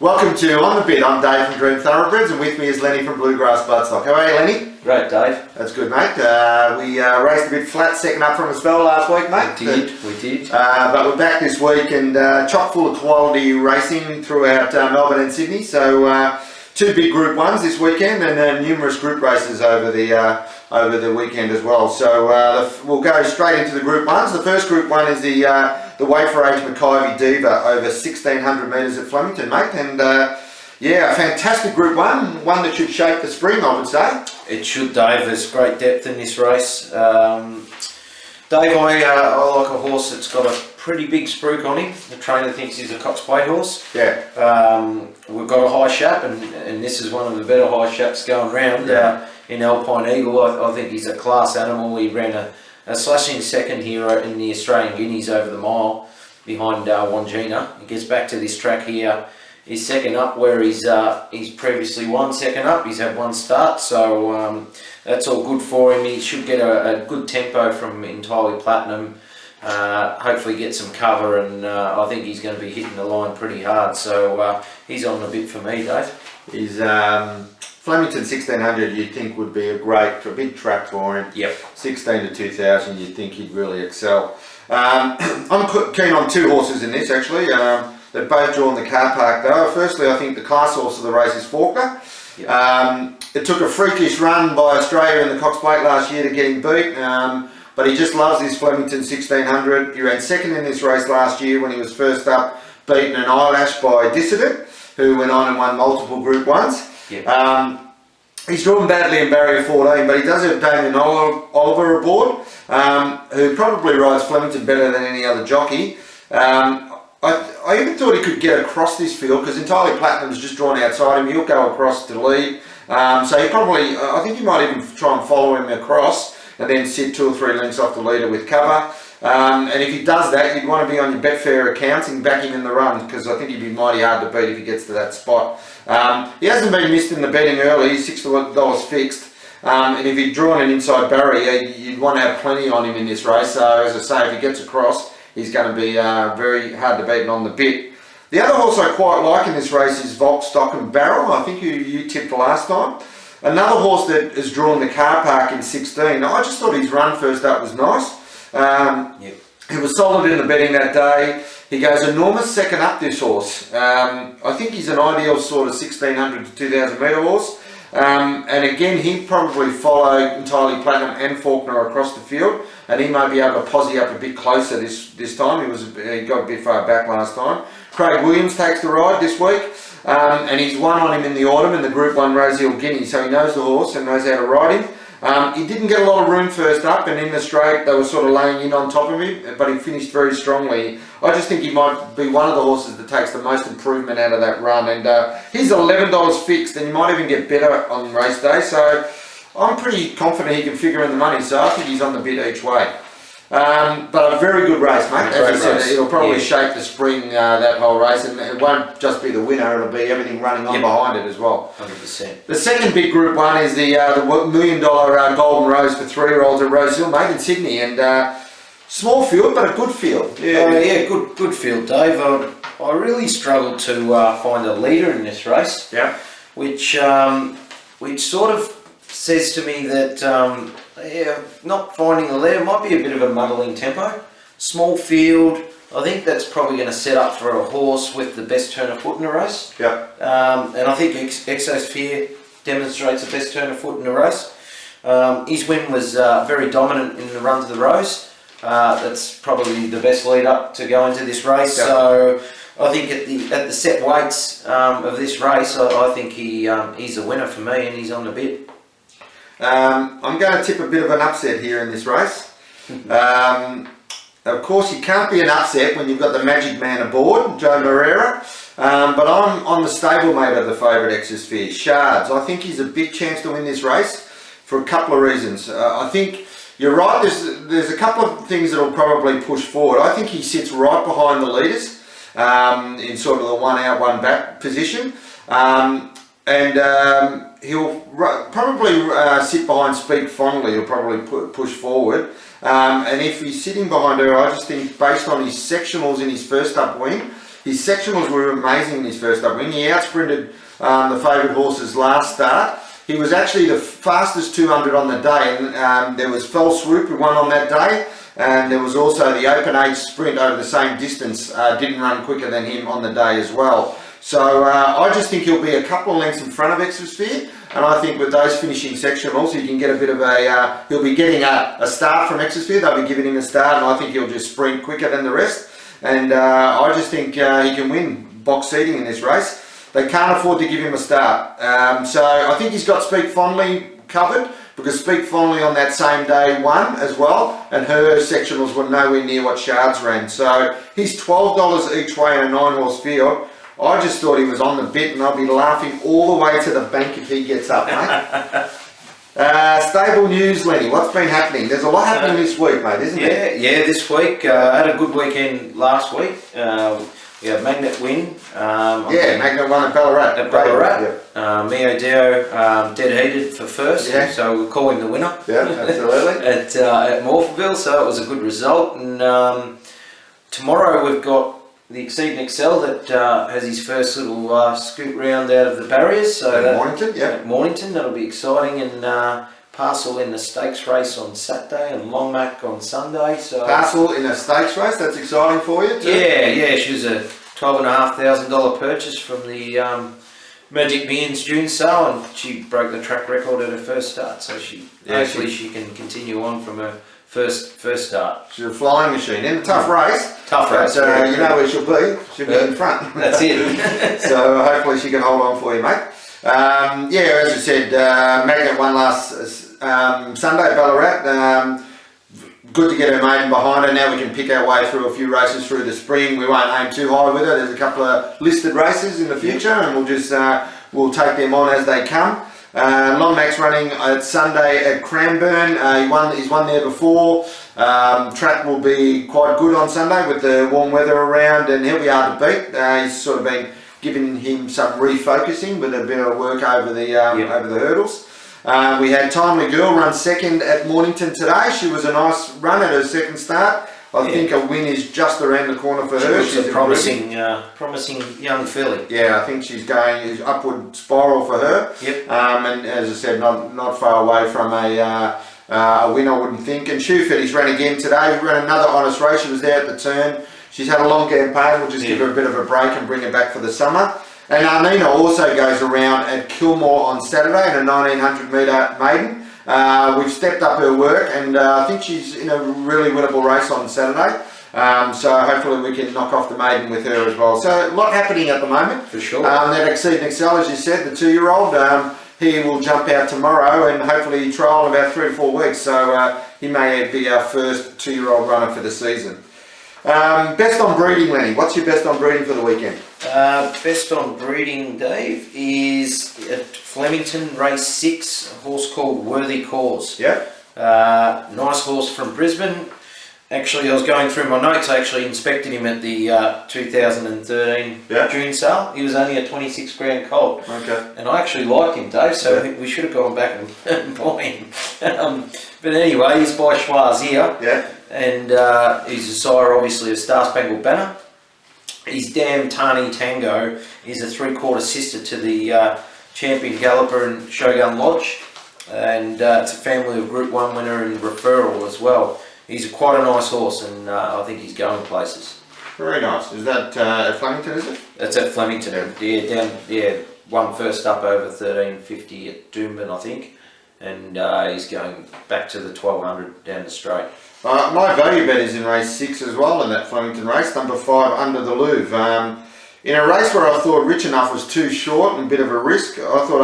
Welcome to On The Bit. I'm Dave from Dream Thoroughbreds, and with me is Lenny from Bluegrass Bloodstock. How are you, Lenny? Great, Dave. That's good, mate. We raced a bit flat, second up from a spell last week, mate. We did. But we're back this week and chock full of quality racing throughout Melbourne and Sydney. So two big Group 1s this weekend and numerous group races over the weekend as well. So we'll go straight into the Group 1s. The first Group 1 is the weight for age Maykbe Diva over 1600 metres at Flemington, mate. And yeah, a fantastic Group 1, one that should shape the spring, I would say. It should, Dave. There's great depth in this race. Dave, I like a horse that's got a pretty big spruik on him. The trainer thinks he's a Cox Plate horse. Yeah. We've got a high shap, and this is one of the better high shaps going round. Yeah. In Alpine Eagle, I think he's a class animal. He ran a slashing second here in the Australian Guineas over the mile behind Wangina. He gets back to this track here. He's second up where he's previously won second up. He's had one start, so that's all good for him. He should get a good tempo from Entirely Platinum. Hopefully get some cover, and I think he's going to be hitting the line pretty hard. So he's on the bit for me, Dave. He's Flemington 1600 you'd think would be a big track for him. Yep. 16 to 2000 you'd think he'd really excel. I'm keen on two horses in this actually. They're both drawn the car park though. Firstly, I think the class horse of the race is Faulkner. Yep. It took a freakish run by Australia in the Cox Plate last year to get him beat, but he just loves this Flemington 1600. He ran second in this race last year when he was first up, beaten an eyelash by Dissident, who went on and won multiple Group 1s. Yep. He's drawn badly in barrier 14, but he does have Damien Oliver aboard, who probably rides Flemington better than any other jockey. I even thought he could get across this field because Entirely Platinum's just drawn outside him. He'll go across to the lead. So he probably, I think he might even try and follow him across and then sit 2 or 3 lengths off the leader with cover. And if he does that, you'd want to be on your Betfair accounts and back him in the run, because I think he'd be mighty hard to beat if he gets to that spot. He hasn't been missed in the betting early. He's $6 fixed. And if he'd drawn an inside barrier, you'd want to have plenty on him in this race. So as I say, if he gets across, he's going to be very hard to beat and on the bit. The other horse I quite like in this race is Stock and Barrel. I think you tipped last time. Another horse that has drawn the car park in 16. I just thought his run first up was nice. Yep. He was solid in the betting that day. He goes enormous second up, this horse. I think he's an ideal sort of 1600 to 2000 metre horse. And again, he'd probably follow Entirely Platinum and Faulkner across the field, and he might be able to posse up a bit closer this time. He got a bit far back last time. Craig Williams takes the ride this week, and he's won on him in the autumn in the Group 1 Rosehill Guinea, so he knows the horse and knows how to ride him. He didn't get a lot of room first up, and in the straight they were sort of laying in on top of him, but he finished very strongly. I just think he might be one of the horses that takes the most improvement out of that run, and he's $11 fixed, and you might even get better on race day, so I'm pretty confident he can figure in the money, so I think he's on the bid each way. But a very good race, mate. As you said, it'll probably shape the spring, that whole race, and it won't just be the winner, it'll be everything running on behind it as well. 100%. The second big Group 1 is the $1 million Golden Rose for 3-year-olds at Rosehill, made in Sydney, and small field, but a good field. Yeah, good field, Dave. I really struggled to find a leader in this race. Yeah. Which sort of says to me that not finding a leader might be a bit of a muddling tempo. Small field. I think that's probably going to set up for a horse with the best turn of foot in a race. Yeah. And I think Exosphere demonstrates the best turn of foot in a race. His win was very dominant in the run to the Rose. That's probably the best lead up to go into this race. Yeah. So I think at the set weights of this race, I think he's a winner for me, and he's on the bit. I'm going to tip a bit of an upset here in this race. Of course, you can't be an upset when you've got the magic man aboard, Joe Moreira. But I'm on the stablemate of the favourite Exosphere, Shards. I think he's a big chance to win this race for a couple of reasons. I think you're right, there's a couple of things that will probably push forward. I think he sits right behind the leaders in sort of the one out, one back position. He'll probably sit behind Speak Fondly. He'll probably push forward. And if he's sitting behind her, I just think based on his sectionals in his first up wing, His sectionals were amazing in his first up win. He outsprinted the favourite horse's last start. He was actually the fastest 200 on the day, and there was Fell Swoop who won on that day, and there was also the Open Age Sprint over the same distance, didn't run quicker than him on the day as well. So I just think he'll be a couple of lengths in front of Exosphere, and I think with those finishing sectionals he can get a bit of a, he'll be getting a start from Exosphere. They'll be giving him a start, and I think he'll just sprint quicker than the rest, and I just think he can win box seating in this race. They can't afford to give him a start. So I think he's got Speak Fondly covered, because Speak Fondly on that same day won as well, and her sectionals were nowhere near what Shards ran. So he's $12 each way in a 9-horse field. I just thought he was on the bit, and I'll be laughing all the way to the bank if he gets up, mate. Stable news, Lenny. What's been happening? There's a lot happening this week, mate, isn't there? Yeah, this week. I had a good weekend last week. We had Magnet win. Magnet won at Ballarat. At Ballarat. Mio Dio dead heated for first, so we'll call him the winner. Yeah, absolutely. at Morpheville, so it was a good result. And tomorrow we've got the Exceed and Excel that has his first little scoot round out of the barriers. So at Mornington, At Mornington, that'll be exciting. And Parcel in the stakes race on Saturday and Longmac on Sunday. So Parcel in a stakes race, that's exciting for you too? Yeah, she was a $12,500 purchase from the Magic Millions June sale, and she broke the track record at her first start. So hopefully she can continue on from her first start. She's a flying machine in a tough race. Tough race. So you know where she'll be. She'll be in front. That's it. So hopefully she can hold on for you, mate. As you said, Magnet won last Sunday at Ballarat. Good to get her maiden behind her. Now we can pick our way through a few races through the spring. We won't aim too high with her. There's a couple of listed races in the future, and we'll just we'll take them on as they come. Longmac's running at Sunday at Cranbourne. He's won there before. Track will be quite good on Sunday with the warm weather around, and he'll be hard to beat. He's sort of been giving him some refocusing with a bit of work over the over the hurdles. We had Timely Girl run second at Mornington today. She was a nice run at her second start. I think a win is just around the corner for her. She's a promising young filly. Yeah, I think she's going upward spiral for her. Yep. And as I said, not far away from a win, I wouldn't think. And Shoefetty's ran again today. Ran another honest race. She was there at the turn. She's had a long campaign. We'll just give her a bit of a break and bring her back for the summer. And Arnina also goes around at Kilmore on Saturday in a 1900 metre maiden. We've stepped up her work, and I think she's in a really winnable race on Saturday. So hopefully we can knock off the maiden with her as well. So a lot happening at the moment. For sure. That Exceed and Excel, as you said, the 2-year-old, he will jump out tomorrow and hopefully trial in about 3 to 4 weeks. So he may be our first 2-year-old runner for the season. Best on breeding, Lenny. What's your best on breeding for the weekend? Best on breeding, Dave, is at Flemington Race 6, a horse called Worthy Cause. Yeah. Nice horse from Brisbane. Actually, I was going through my notes. I actually inspected him at the 2013 June sale. He was only a 26 grand colt. Okay. And I actually like him, Dave, so we should have gone back and bought him. But anyway, he's by Schwarz here. Yeah. And he's a sire, obviously, of Star Spangled Banner. His Damn Tani Tango is a 3/4 sister to the champion galloper in Shogun Lodge. And it's a family of Group 1 winner in referral as well. He's quite a nice horse, and I think he's going places. Very nice. Is that at Flemington, is it? That's at Flemington. Yeah, won first up over 1350 at Doomben, I think. And he's going back to the 1200 down the straight. My value bet is in race 6 as well in that Flemington race, number 5, Under the Louvre. In a race where I thought Rich Enough was too short and a bit of a risk, I thought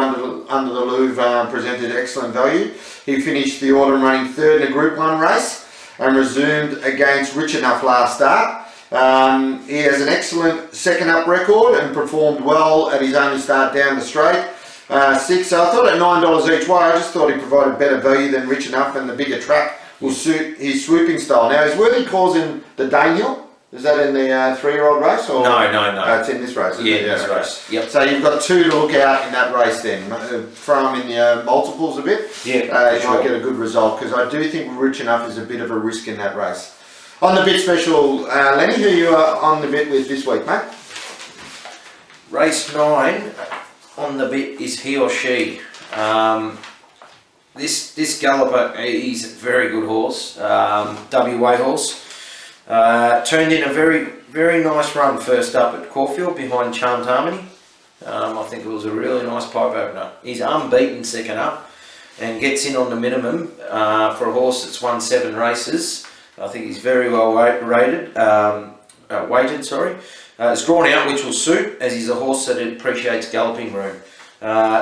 Under the Louvre presented excellent value. He finished the autumn running 3rd in a Group 1 race and resumed against Rich Enough last start. He has an excellent second up record and performed well at his only start down the straight. 6, so I thought at $9 each way, I just thought he provided better value than Rich Enough, and the bigger track will suit his swooping style. Now, is Worthy Cause in the Danehill? Is that in the 3-year-old race? Or? No. It's in this race, isn't it? Yeah, this race. Yep. So you've got 2 to look out in that race then. Throw him in the multiples a bit. Yeah, you might get a good result, because I do think Rich Enough is a bit of a risk in that race. On the bit special, Lenny, who you are on the bit with this week, mate? Race 9 on the bit is He or She. This galloper, he's a very good horse, WA horse. Turned in a very nice run first up at Caulfield behind Charmed Harmony. I think it was a really nice pipe opener. He's unbeaten second up and gets in on the minimum for a horse that's won 7 races. I think he's very well weighted. It's drawn out, which will suit, as he's a horse that appreciates galloping room.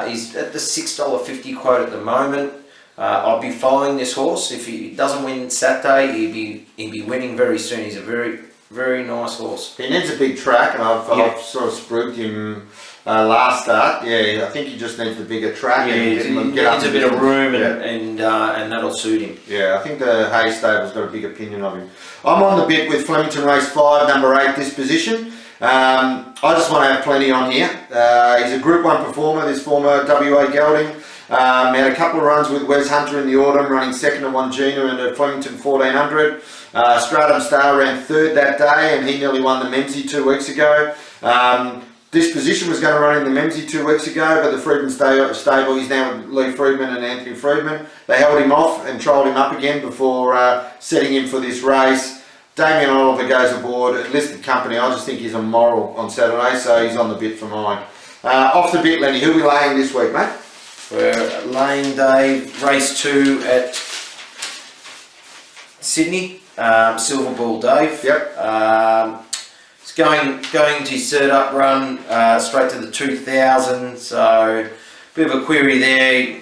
He's at the $6.50 quote at the moment. I'll be following this horse. If he doesn't win Saturday, he'll be winning very soon. He's a very nice horse. He needs a big track, and I've sort of spruiked him last start. Yeah, I think he just needs the bigger track. Yeah, he needs a bit of room, and that'll suit him. Yeah, I think the Hay Stable's got a big opinion of him. I'm on the bit with Flemington Race 5, number 8, Disposition. I just want to have plenty on here. He's a Group 1 performer, this former WA gelding. Had a couple of runs with Wes Hunter in the autumn, running second to Wangina in the Flemington 1400. Stratum Star ran third that day, and he nearly won the Memsey 2 weeks ago. Disposition was going to run in the Memsey 2 weeks ago, but the Freedman stable, he's now with Lee Freedman and Anthony Freedman. They held him off and trialled him up again before setting him for this race. Damien Oliver goes aboard, listed company. I just think he's a moral on Saturday, so he's on the bit for mine. Off the bit, Lenny, who are we laying this week, mate? We're laying Dave race 2 at Sydney, Silver Ball Dave. Yep. It's going to his third up run, straight to the 2000, so bit of a query there.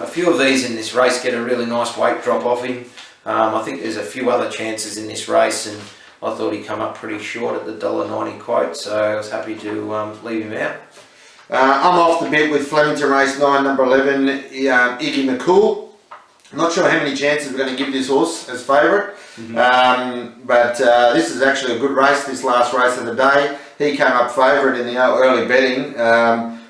A few of these in this race get a really nice weight drop off him. I think there's a few other chances in this race, and I thought he'd come up pretty short at the $1.90 quote, so I was happy to leave him out. I'm off the bit with Flemington Race 9, number 11, Iggy McCool. I'm not sure how many chances we're going to give this horse as favourite, but this is actually a good race, this last race of the day. He came up favourite in the early betting,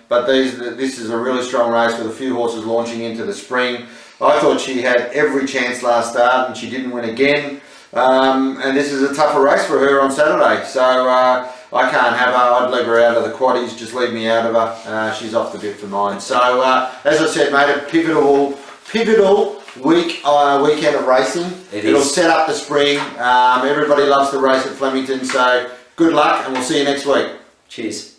but this is a really strong race with a few horses launching into the spring. I thought she had every chance last start, and she didn't win again. And this is a tougher race for her on Saturday, so I can't have her. I'd leave her out of the quaddies, just leave me out of her. She's off the bit for mine. So as I said, mate, a pivotal weekend of racing. It'll set up the spring. Everybody loves the race at Flemington, so good luck, and we'll see you next week. Cheers.